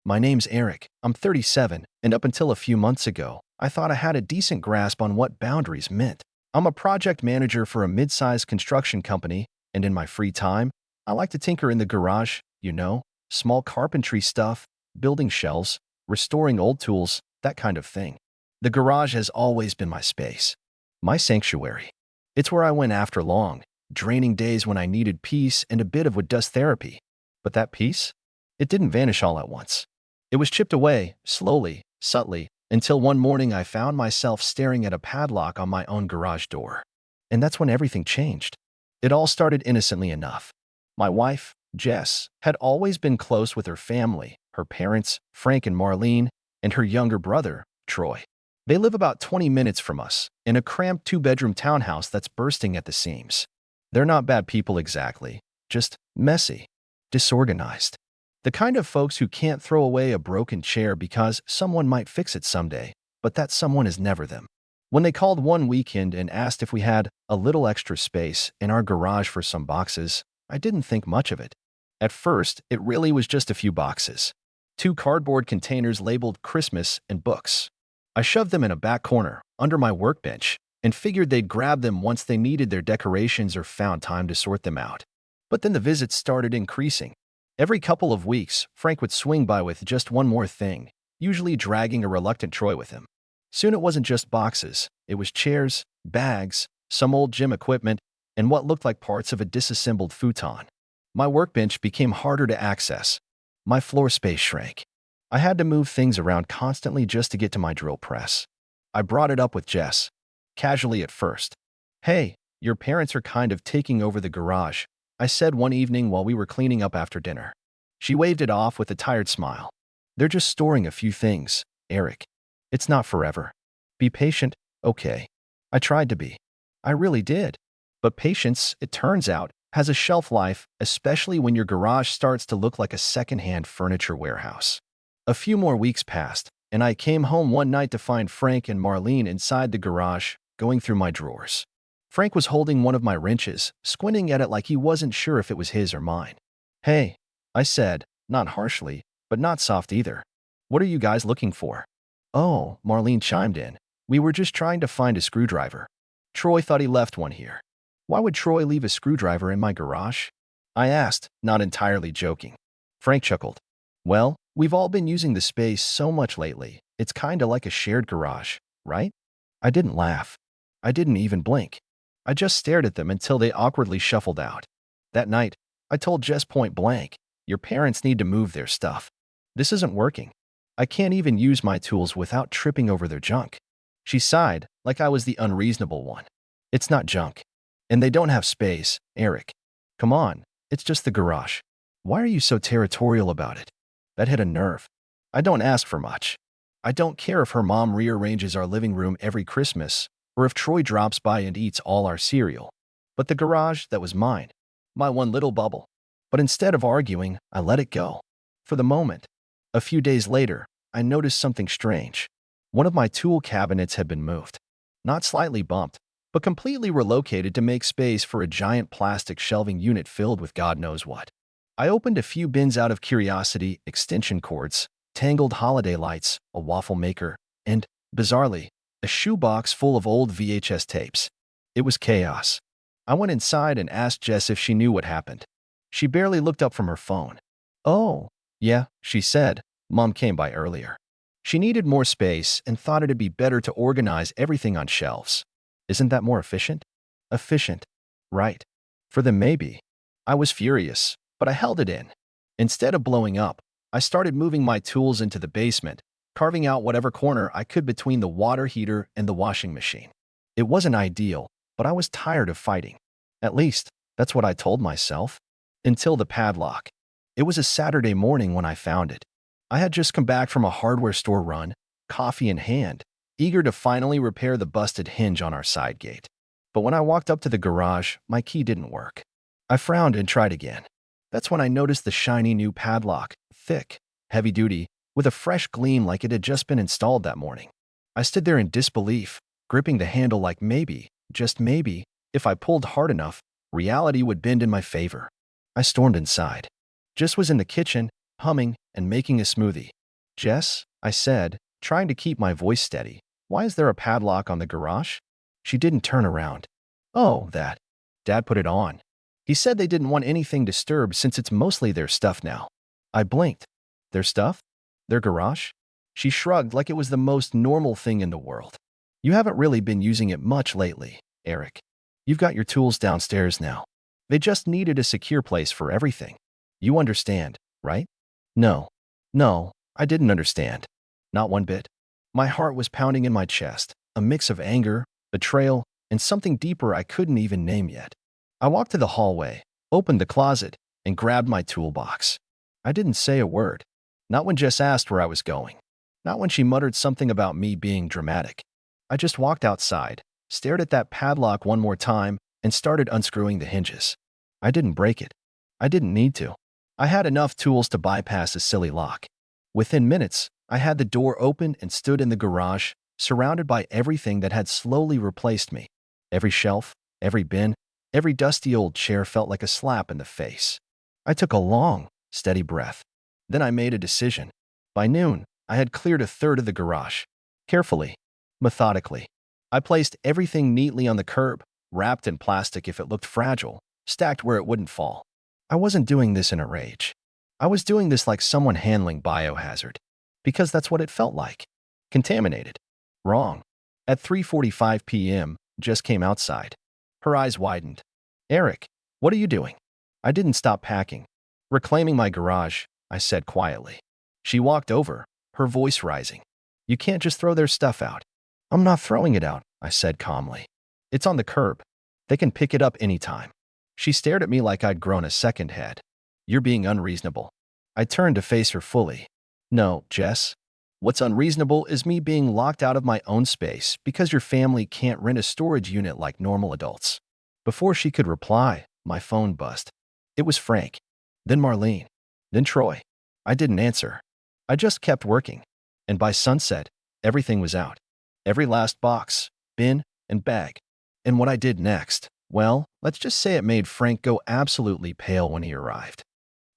My name's Eric. I'm 37, and up until a few months ago, I thought I had a decent grasp on what boundaries meant. I'm a project manager for a mid-sized construction company, and in my free time, I like to tinker in the garage, small carpentry stuff, building shelves, restoring old tools, that kind of thing. The garage has always been my space, my sanctuary. It's where I went after long, draining days when I needed peace and a bit of wood dust therapy. But that peace? It didn't vanish all at once. It was chipped away, slowly, subtly, until one morning I found myself staring at a padlock on my own garage door. And that's when everything changed. It all started innocently enough. My wife, Jess, had always been close with her family, her parents, Frank and Marlene, and her younger brother, Troy. They live about 20 minutes from us, in a cramped two-bedroom townhouse that's bursting at the seams. They're not bad people exactly, just messy, disorganized. The kind of folks who can't throw away a broken chair because someone might fix it someday, but that someone is never them. When they called one weekend and asked if we had a little extra space in our garage for some boxes, I didn't think much of it. At first, it really was just a few boxes. 2 cardboard containers labeled Christmas and books. I shoved them in a back corner, under my workbench, and figured they'd grab them once they needed their decorations or found time to sort them out. But then the visits started increasing. Every couple of weeks, Frank would swing by with just one more thing, usually dragging a reluctant Troy with him. Soon it wasn't just boxes, it was chairs, bags, some old gym equipment, and what looked like parts of a disassembled futon. My workbench became harder to access. My floor space shrank. I had to move things around constantly just to get to my drill press. I brought it up with Jess, casually at first. "Hey, your parents are kind of taking over the garage," I said one evening while we were cleaning up after dinner. She waved it off with a tired smile. "They're just storing a few things, Eric. It's not forever. Be patient, okay?" I tried to be. I really did. But patience, it turns out, has a shelf life, especially when your garage starts to look like a second-hand furniture warehouse. A few more weeks passed, and I came home one night to find Frank and Marlene inside the garage, going through my drawers. Frank was holding one of my wrenches, squinting at it like he wasn't sure if it was his or mine. "Hey," I said, not harshly, but not soft either. "What are you guys looking for?" "Oh," Marlene chimed in. "We were just trying to find a screwdriver. Troy thought he left one here." "Why would Troy leave a screwdriver in my garage?" I asked, not entirely joking. Frank chuckled. "Well, we've all been using the space so much lately, it's kinda like a shared garage, right?" I didn't laugh. I didn't even blink. I just stared at them until they awkwardly shuffled out. That night, I told Jess point blank, "Your parents need to move their stuff. This isn't working. I can't even use my tools without tripping over their junk." She sighed, like I was the unreasonable one. "It's not junk. And they don't have space, Eric. Come on, it's just the garage. Why are you so territorial about it?" That hit a nerve. I don't ask for much. I don't care if her mom rearranges our living room every Christmas, or if Troy drops by and eats all our cereal. But the garage, that was mine. My one little bubble. But instead of arguing, I let it go. For the moment. A few days later, I noticed something strange. One of my tool cabinets had been moved. Not slightly bumped, but completely relocated to make space for a giant plastic shelving unit filled with God knows what. I opened a few bins out of curiosity, extension cords, tangled holiday lights, a waffle maker, and, bizarrely, a shoebox full of old VHS tapes. It was chaos. I went inside and asked Jess if she knew what happened. She barely looked up from her phone. "Oh, yeah," she said. "Mom came by earlier. She needed more space and thought it'd be better to organize everything on shelves." Isn't that more efficient? Efficient. Right. For them, maybe. I was furious, but I held it in. Instead of blowing up, I started moving my tools into the basement, carving out whatever corner I could between the water heater and the washing machine. It wasn't ideal, but I was tired of fighting. At least, that's what I told myself. Until the padlock. It was a Saturday morning when I found it. I had just come back from a hardware store run, coffee in hand, eager to finally repair the busted hinge on our side gate. But when I walked up to the garage, my key didn't work. I frowned and tried again. That's when I noticed the shiny new padlock, thick, heavy-duty, with a fresh gleam like it had just been installed that morning. I stood there in disbelief, gripping the handle like maybe, just maybe, if I pulled hard enough, reality would bend in my favor. I stormed inside. Jess was in the kitchen, humming and making a smoothie. Jess, I said, trying to keep my voice steady, why is there a padlock on the garage? She didn't turn around. Oh, that. Dad put it on. He said they didn't want anything disturbed since it's mostly their stuff now. I blinked. Their stuff? Their garage? She shrugged like it was the most normal thing in the world. You haven't really been using it much lately, Eric. You've got your tools downstairs now. They just needed a secure place for everything. You understand, right? No. No, I didn't understand. Not one bit. My heart was pounding in my chest, a mix of anger, betrayal, and something deeper I couldn't even name yet. I walked to the hallway, opened the closet, and grabbed my toolbox. I didn't say a word. Not when Jess asked where I was going. Not when she muttered something about me being dramatic. I just walked outside, stared at that padlock one more time, and started unscrewing the hinges. I didn't break it. I didn't need to. I had enough tools to bypass a silly lock. Within minutes, I had the door open and stood in the garage, surrounded by everything that had slowly replaced me. Every shelf, every bin, every dusty old chair felt like a slap in the face. I took a long, steady breath. Then I made a decision. By noon, I had cleared a third of the garage. Carefully, methodically. I placed everything neatly on the curb, wrapped in plastic if it looked fragile, stacked where it wouldn't fall. I wasn't doing this in a rage. I was doing this like someone handling biohazard. Because that's what it felt like. Contaminated. Wrong. At 3:45 p.m., Jess came outside. Her eyes widened. Eric, what are you doing? I didn't stop packing. Reclaiming my garage, I said quietly. She walked over, her voice rising. You can't just throw their stuff out. I'm not throwing it out, I said calmly. It's on the curb. They can pick it up anytime. She stared at me like I'd grown a second head. You're being unreasonable. I turned to face her fully. No, Jess. What's unreasonable is me being locked out of my own space because your family can't rent a storage unit like normal adults. Before she could reply, my phone buzzed. It was Frank. Then Marlene. Then Troy. I didn't answer. I just kept working. And by sunset, everything was out. Every last box, bin, and bag. And what I did next, well, let's just say it made Frank go absolutely pale when he arrived.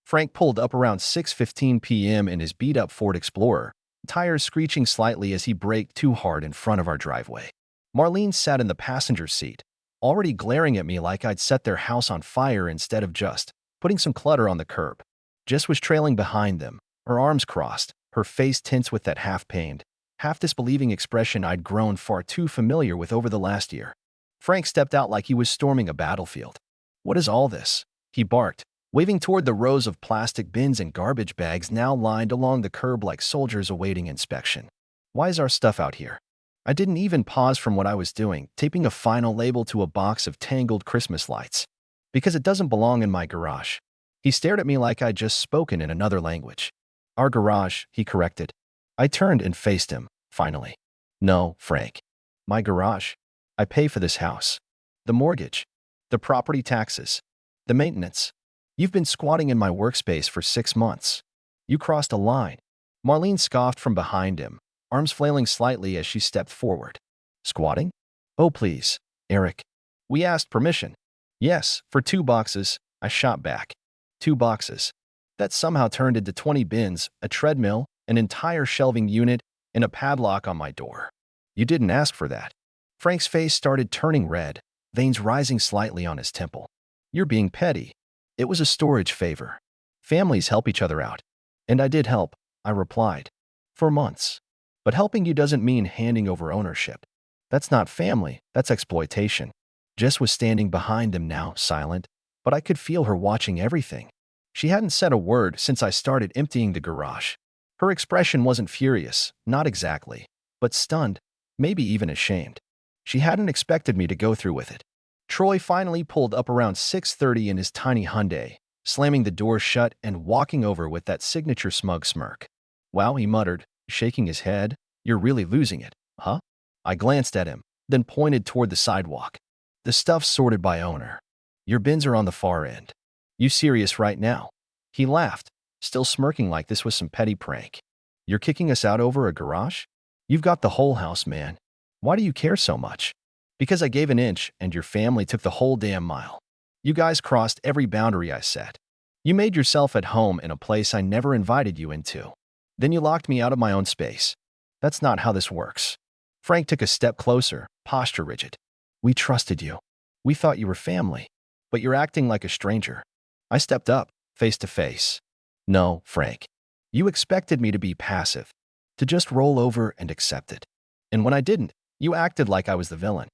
Frank pulled up around 6:15 p.m. in his beat-up Ford Explorer, tires screeching slightly as he braked too hard in front of our driveway. Marlene sat in the passenger seat, already glaring at me like I'd set their house on fire instead of just putting some clutter on the curb. Jess was trailing behind them, her arms crossed, her face tense with that half-pained, half-disbelieving expression I'd grown far too familiar with over the last year. Frank stepped out like he was storming a battlefield. What is all this? He barked, waving toward the rows of plastic bins and garbage bags now lined along the curb like soldiers awaiting inspection. Why is our stuff out here? I didn't even pause from what I was doing, taping a final label to a box of tangled Christmas lights. Because it doesn't belong in my garage. He stared at me like I'd just spoken in another language. Our garage, he corrected. I turned and faced him, finally. No, Frank. My garage. I pay for this house. The mortgage. The property taxes. The maintenance. You've been squatting in my workspace for 6 months. You crossed a line. Marlene scoffed from behind him, arms flailing slightly as she stepped forward. Squatting? Oh, please, Eric. We asked permission. Yes, for 2 boxes, I shot back. 2 boxes. That somehow turned into 20 bins, a treadmill, an entire shelving unit, and a padlock on my door. You didn't ask for that. Frank's face started turning red, veins rising slightly on his temple. You're being petty. It was a storage favor. Families help each other out. And I did help, I replied. For months. But helping you doesn't mean handing over ownership. That's not family, that's exploitation. Jess was standing behind them now, silent, but I could feel her watching everything. She hadn't said a word since I started emptying the garage. Her expression wasn't furious, not exactly, but stunned, maybe even ashamed. She hadn't expected me to go through with it. Troy finally pulled up around 6:30 in his tiny Hyundai, slamming the door shut and walking over with that signature smug smirk. Wow, he muttered, shaking his head, you're really losing it, huh? I glanced at him, then pointed toward the sidewalk. The stuff's sorted by owner. Your bins are on the far end. You serious right now? He laughed, still smirking like this was some petty prank. You're kicking us out over a garage? You've got the whole house, man. Why do you care so much? Because I gave an inch and your family took the whole damn mile. You guys crossed every boundary I set. You made yourself at home in a place I never invited you into. Then you locked me out of my own space. That's not how this works. Frank took a step closer, posture rigid. We trusted you. We thought you were family, but you're acting like a stranger. I stepped up, face to face. No, Frank. You expected me to be passive, to just roll over and accept it. And when I didn't, you acted like I was the villain.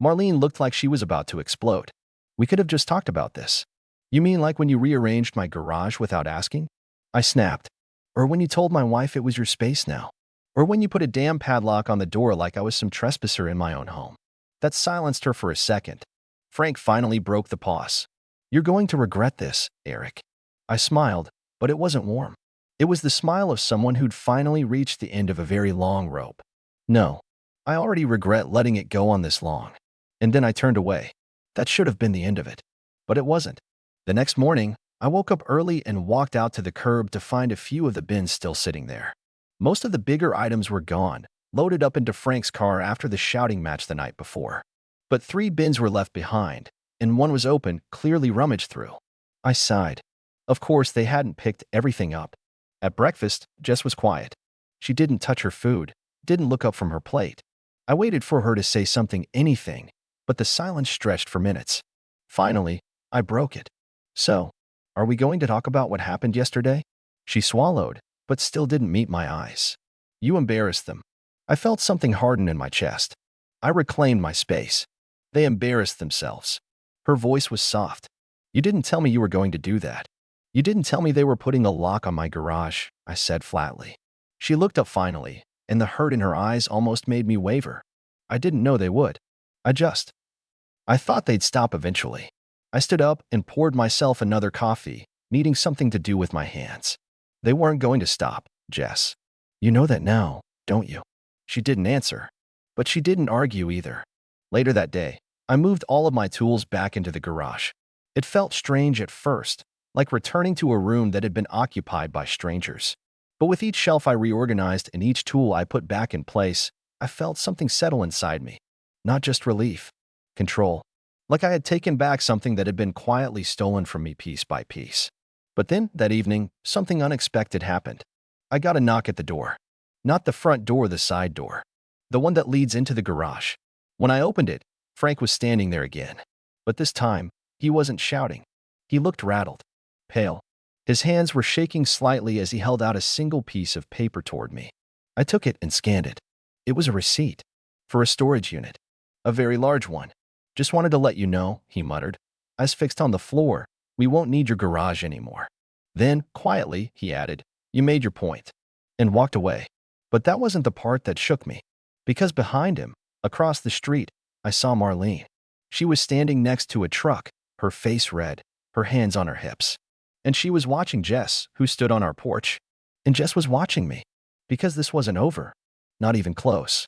Marlene looked like she was about to explode. We could have just talked about this. You mean like when you rearranged my garage without asking? I snapped. Or when you told my wife it was your space now. Or when you put a damn padlock on the door like I was some trespasser in my own home. That silenced her for a second. Frank finally broke the pause. You're going to regret this, Eric. I smiled, but it wasn't warm. It was the smile of someone who'd finally reached the end of a very long rope. No, I already regret letting it go on this long. And then I turned away. That should have been the end of it. But it wasn't. The next morning, I woke up early and walked out to the curb to find a few of the bins still sitting there. Most of the bigger items were gone, loaded up into Frank's car after the shouting match the night before. But 3 bins were left behind, and one was open, clearly rummaged through. I sighed. Of course, they hadn't picked everything up. At breakfast, Jess was quiet. She didn't touch her food, didn't look up from her plate. I waited for her to say something, anything, but the silence stretched for minutes. Finally, I broke it. So, are we going to talk about what happened yesterday? She swallowed, but still didn't meet my eyes. You embarrassed them. I felt something harden in my chest. I reclaimed my space. They embarrassed themselves. Her voice was soft. You didn't tell me you were going to do that. You didn't tell me they were putting a lock on my garage, I said flatly. She looked up finally, and the hurt in her eyes almost made me waver. I didn't know they would. I thought they'd stop eventually. I stood up and poured myself another coffee, needing something to do with my hands. They weren't going to stop, Jess. You know that now, don't you? She didn't answer, but she didn't argue either. Later that day, I moved all of my tools back into the garage. It felt strange at first, like returning to a room that had been occupied by strangers. But with each shelf I reorganized and each tool I put back in place, I felt something settle inside me. Not just relief, control. Like I had taken back something that had been quietly stolen from me piece by piece. But then, that evening, something unexpected happened. I got a knock at the door. Not the front door, the side door. The one that leads into the garage. When I opened it, Frank was standing there again. But this time, he wasn't shouting. He looked rattled, pale. His hands were shaking slightly as he held out a single piece of paper toward me. I took it and scanned it. It was a receipt. For a storage unit. A very large one. Just wanted to let you know, he muttered. Eyes fixed on the floor. We won't need your garage anymore. Then, quietly, he added, you made your point. And walked away. But that wasn't the part that shook me. Because behind him, across the street, I saw Marlene. She was standing next to a truck, her face red, her hands on her hips. And she was watching Jess, who stood on our porch. And Jess was watching me. Because this wasn't over. Not even close.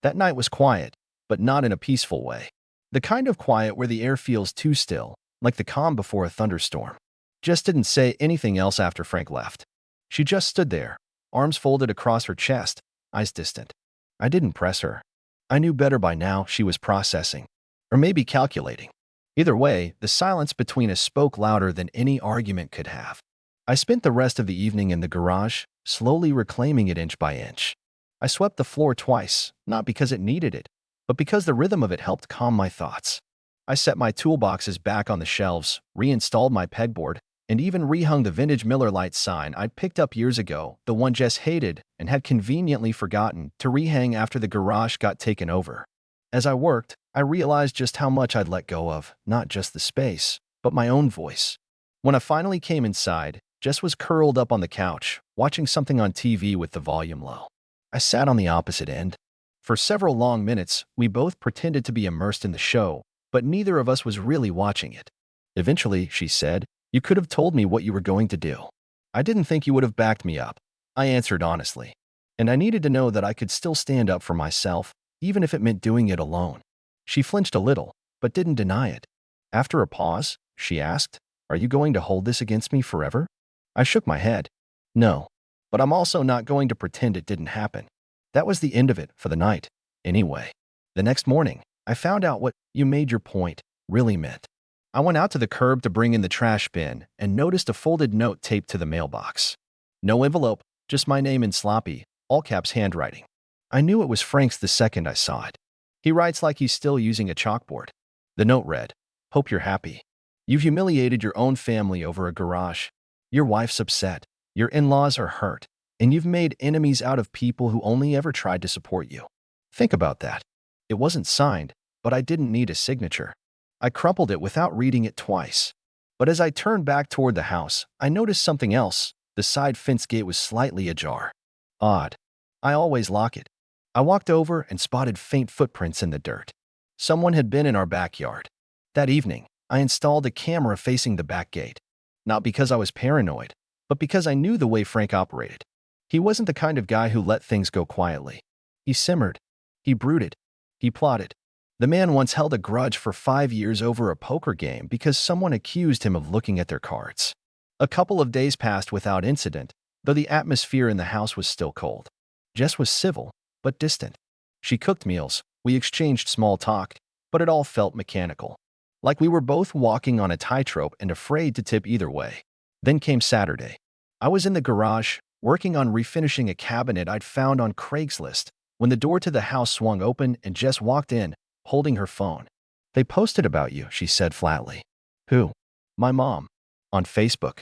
That night was quiet, but not in a peaceful way. The kind of quiet where the air feels too still, like the calm before a thunderstorm. Jess didn't say anything else after Frank left. She just stood there, arms folded across her chest, eyes distant. I didn't press her. I knew better by now. She was processing. Or maybe calculating. Either way, the silence between us spoke louder than any argument could have. I spent the rest of the evening in the garage, slowly reclaiming it inch by inch. I swept the floor twice, not because it needed it, but because the rhythm of it helped calm my thoughts. I set my toolboxes back on the shelves, reinstalled my pegboard, and even rehung the vintage Miller Lite sign I'd picked up years ago, the one Jess hated and had conveniently forgotten to rehang after the garage got taken over. As I worked, I realized just how much I'd let go of, not just the space, but my own voice. When I finally came inside, Jess was curled up on the couch, watching something on TV with the volume low. I sat on the opposite end. For several long minutes, we both pretended to be immersed in the show, but neither of us was really watching it. Eventually, she said, you could have told me what you were going to do. I didn't think you would have backed me up. I answered honestly. And I needed to know that I could still stand up for myself, even if it meant doing it alone. She flinched a little, but didn't deny it. After a pause, she asked, are you going to hold this against me forever? I shook my head. No, but I'm also not going to pretend it didn't happen. That was the end of it for the night, anyway. The next morning, I found out what you made your point really meant. I went out to the curb to bring in the trash bin and noticed a folded note taped to the mailbox. No envelope, Just my name in sloppy, all caps handwriting. I knew it was Frank's the second I saw it. He writes like he's still using a chalkboard. The note read, "Hope you're happy. You've humiliated your own family over a garage. Your wife's upset. Your in-laws are hurt. And you've made enemies out of people who only ever tried to support you." Think about that. It wasn't signed, but I didn't need a signature. I crumpled it without reading it twice. But as I turned back toward the house, I noticed something else. The side fence gate was slightly ajar. Odd. I always lock it. I walked over and spotted faint footprints in the dirt. Someone had been in our backyard. That evening, I installed a camera facing the back gate. Not because I was paranoid, but because I knew the way Frank operated. He wasn't the kind of guy who let things go quietly. He simmered. He brooded. He plotted. The man once held a grudge for 5 years over a poker game because someone accused him of looking at their cards. A couple of days passed without incident, though the atmosphere in the house was still cold. Jess was civil, but distant. She cooked meals, we exchanged small talk, but it all felt mechanical. Like we were both walking on a tightrope and afraid to tip either way. Then came Saturday. I was in the garage, working on refinishing a cabinet I'd found on Craigslist, when the door to the house swung open and Jess walked in, holding her phone. "They posted about you," she said flatly. "Who?" "My mom. On Facebook."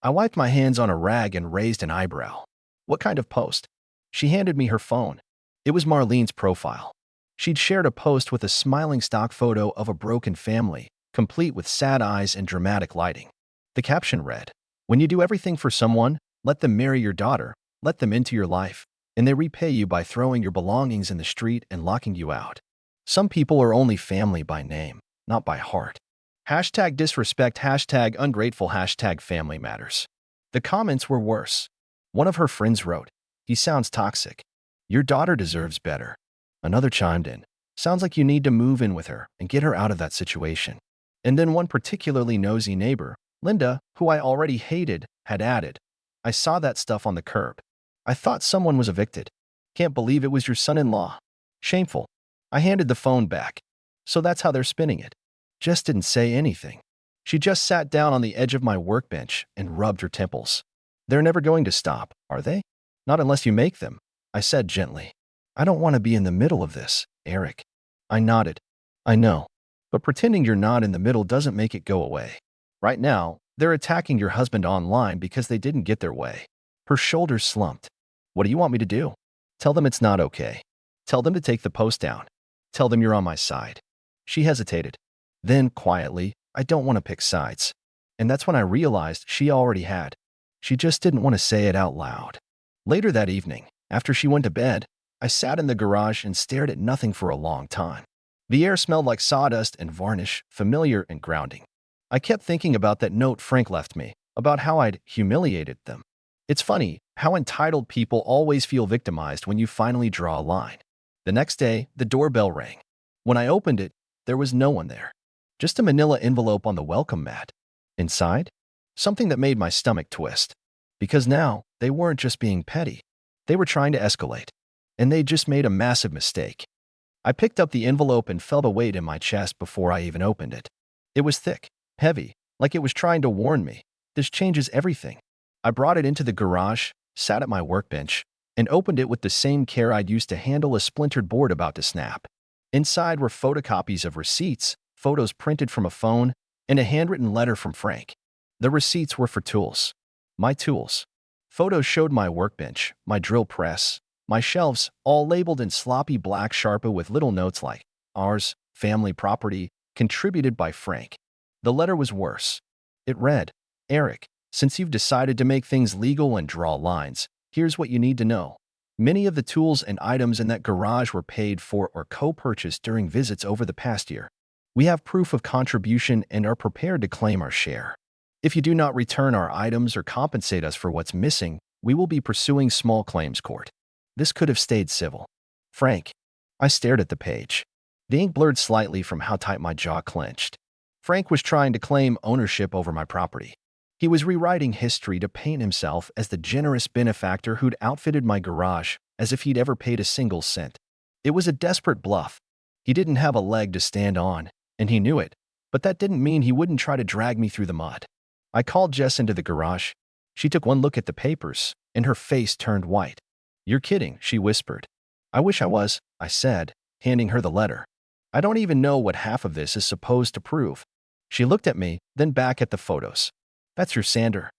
I wiped my hands on a rag and raised an eyebrow. "What kind of post?" She handed me her phone. It was Marlene's profile. She'd shared a post with a smiling stock photo of a broken family, complete with sad eyes and dramatic lighting. The caption read, "When you do everything for someone, let them marry your daughter, let them into your life, and they repay you by throwing your belongings in the street and locking you out. Some people are only family by name, not by heart. Hashtag disrespect, hashtag ungrateful, hashtag family matters." The comments were worse. One of her friends wrote, "He sounds toxic. Your daughter deserves better." Another chimed in, "Sounds like you need to move in with her and get her out of that situation." And then one particularly nosy neighbor, Linda, who I already hated, had added, "I saw that stuff on the curb. I thought someone was evicted. Can't believe it was your son-in-law. Shameful." I handed the phone back. "So that's how they're spinning it." Jess didn't say anything. She just sat down on the edge of my workbench and rubbed her temples. "They're never going to stop, are they?" "Not unless you make them," I said gently. "I don't want to be in the middle of this, Eric." I nodded. "I know. But pretending you're not in the middle doesn't make it go away. Right now, they're attacking your husband online because they didn't get their way." Her shoulders slumped. "What do you want me to do?" "Tell them it's not okay. Tell them to take the post down. Tell them you're on my side." She hesitated. Then, quietly, "I don't want to pick sides." And that's when I realized she already had. She just didn't want to say it out loud. Later that evening, after she went to bed, I sat in the garage and stared at nothing for a long time. The air smelled like sawdust and varnish, familiar and grounding. I kept thinking about that note Frank left me, about how I'd humiliated them. It's funny how entitled people always feel victimized when you finally draw a line. The next day, the doorbell rang. When I opened it, there was no one there. Just a manila envelope on the welcome mat. Inside, something that made my stomach twist. Because now, they weren't just being petty. They were trying to escalate. And they just made a massive mistake. I picked up the envelope and felt a weight in my chest before I even opened it. It was thick, heavy, like it was trying to warn me. This changes everything. I brought it into the garage, sat at my workbench, and opened it with the same care I'd used to handle a splintered board about to snap. Inside were photocopies of receipts, photos printed from a phone, and a handwritten letter from Frank. The receipts were for tools. My tools. Photos showed my workbench, my drill press, my shelves, all labeled in sloppy black Sharpie with little notes like, "Ours, family property, contributed by Frank." The letter was worse. It read, "Eric, since you've decided to make things legal and draw lines, here's what you need to know. Many of the tools and items in that garage were paid for or co-purchased during visits over the past year. We have proof of contribution and are prepared to claim our share. If you do not return our items or compensate us for what's missing, we will be pursuing small claims court." This could have stayed civil. Frank. I stared at the page. The ink blurred slightly from how tight my jaw clenched. Frank was trying to claim ownership over my property. He was rewriting history to paint himself as the generous benefactor who'd outfitted my garage as if he'd ever paid a single cent. It was a desperate bluff. He didn't have a leg to stand on, and he knew it, but that didn't mean he wouldn't try to drag me through the mud. I called Jess into the garage. She took one look at the papers, and her face turned white. "You're kidding," she whispered. "I wish I was," I said, handing her the letter. "I don't even know what half of this is supposed to prove." She looked at me, then back at the photos. "That's your sander.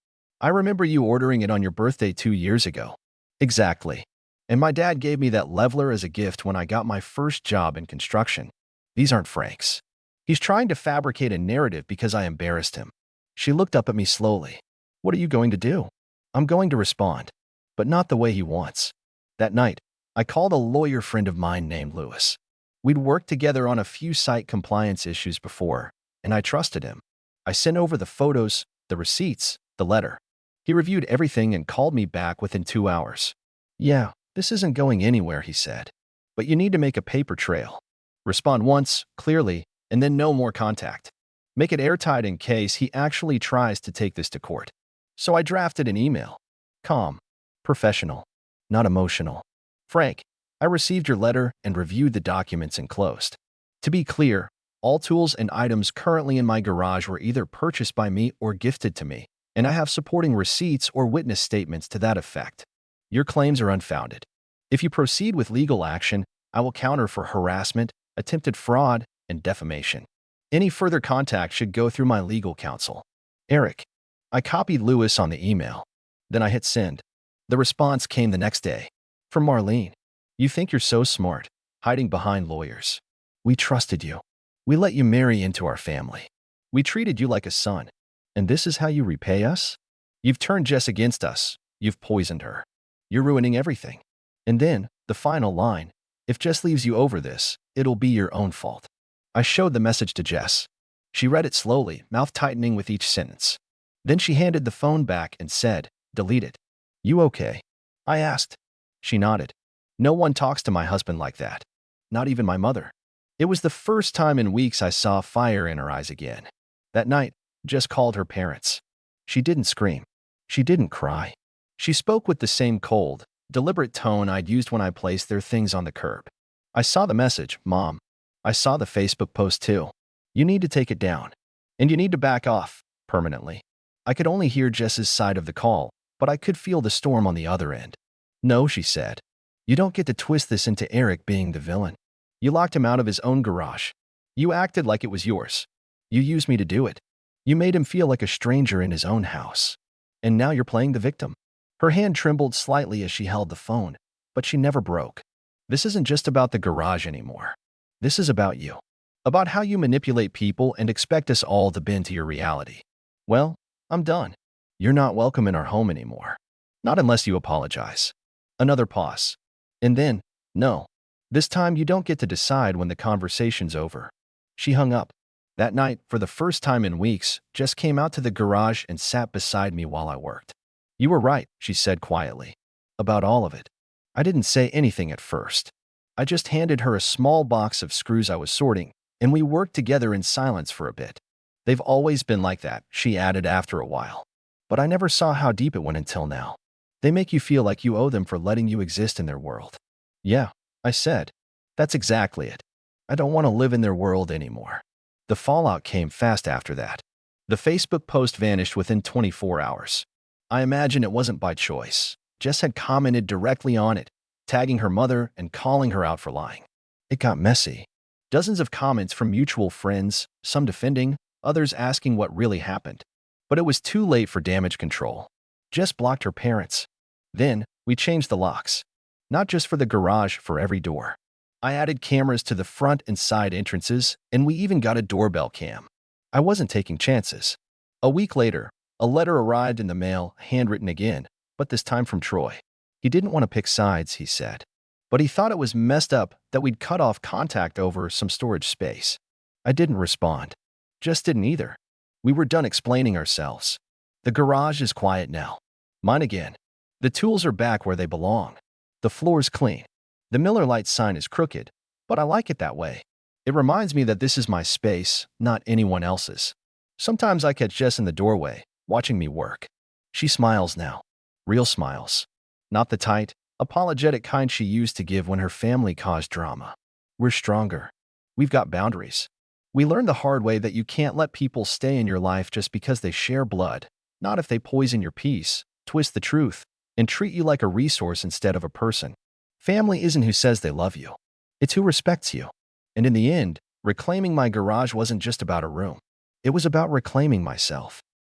I remember you ordering it on your birthday 2 years ago." "Exactly. And my dad gave me that leveler as a gift when I got my first job in construction. These aren't Frank's. He's trying to fabricate a narrative because I embarrassed him." She looked up at me slowly. "What are you going to do?" "I'm going to respond, but not the way he wants." That night, I called a lawyer friend of mine named Lewis. We'd worked together on a few site compliance issues before, and I trusted him. I sent over the photos, the receipts, the letter. He reviewed everything and called me back within 2 hours. "Yeah, this isn't going anywhere," he said. "But you need to make a paper trail. Respond once, clearly, and then no more contact. Make it airtight in case he actually tries to take this to court." So I drafted an email. Calm, professional, not emotional. "Frank, I received your letter and reviewed the documents enclosed. To be clear, all tools and items currently in my garage were either purchased by me or gifted to me, and I have supporting receipts or witness statements to that effect. Your claims are unfounded. If you proceed with legal action, I will counter for harassment, attempted fraud, and defamation. Any further contact should go through my legal counsel. Eric." I copied Lewis on the email. Then I hit send. The response came the next day. From Marlene. "You think you're so smart, hiding behind lawyers. We trusted you. We let you marry into our family. We treated you like a son. And this is how you repay us? You've turned Jess against us. You've poisoned her. You're ruining everything." And then, the final line, "If Jess leaves you over this, it'll be your own fault." I showed the message to Jess. She read it slowly, mouth tightening with each sentence. Then she handed the phone back and said, "Delete it." "You okay?" I asked. She nodded. "No one talks to my husband like that. Not even my mother." It was the first time in weeks I saw fire in her eyes again. That night, Jess called her parents. She didn't scream. She didn't cry. She spoke with the same cold, deliberate tone I'd used when I placed their things on the curb. "I saw the message, Mom. I saw the Facebook post too. You need to take it down. And you need to back off, permanently." I could only hear Jess's side of the call, but I could feel the storm on the other end. "No," she said. "You don't get to twist this into Eric being the villain. You locked him out of his own garage. You acted like it was yours. You used me to do it. You made him feel like a stranger in his own house. And now you're playing the victim." Her hand trembled slightly as she held the phone, but she never broke. "This isn't just about the garage anymore. This is about you. About how you manipulate people and expect us all to bend to your reality. Well, I'm done. You're not welcome in our home anymore. Not unless you apologize." Another pause. And then, "No. This time you don't get to decide when the conversation's over." She hung up. That night, for the first time in weeks, Jess came out to the garage and sat beside me while I worked. "You were right," she said quietly. "About all of it." I didn't say anything at first. I just handed her a small box of screws I was sorting, and we worked together in silence for a bit. "They've always been like that," she added after a while. "But I never saw how deep it went until now. They make you feel like you owe them for letting you exist in their world." "Yeah," I said. "That's exactly it. I don't want to live in their world anymore." The fallout came fast after that. The Facebook post vanished within 24 hours. I imagine it wasn't by choice. Jess had commented directly on it, tagging her mother and calling her out for lying. It got messy. Dozens of comments from mutual friends, some defending, others asking what really happened. But it was too late for damage control. Jess blocked her parents. Then, we changed the locks. Not just for the garage, for every door. I added cameras to the front and side entrances, and we even got a doorbell cam. I wasn't taking chances. A week later, a letter arrived in the mail, handwritten again, but this time from Troy. He didn't want to pick sides, he said. But he thought it was messed up that we'd cut off contact over some storage space. I didn't respond. Jess didn't either. We were done explaining ourselves. The garage is quiet now. Mine again. The tools are back where they belong. The floor's clean. The Miller Lite sign is crooked, but I like it that way. It reminds me that this is my space, not anyone else's. Sometimes I catch Jess in the doorway, watching me work. She smiles now. Real smiles. Not the tight, apologetic kind she used to give when her family caused drama. We're stronger. We've got boundaries. We learned the hard way that you can't let people stay in your life just because they share blood, Not if they poison your peace, twist the truth, and treat you like a resource instead of a person. Family isn't who says they love you. It's who respects you. And in the end, reclaiming my garage wasn't just about a room. It was about reclaiming myself.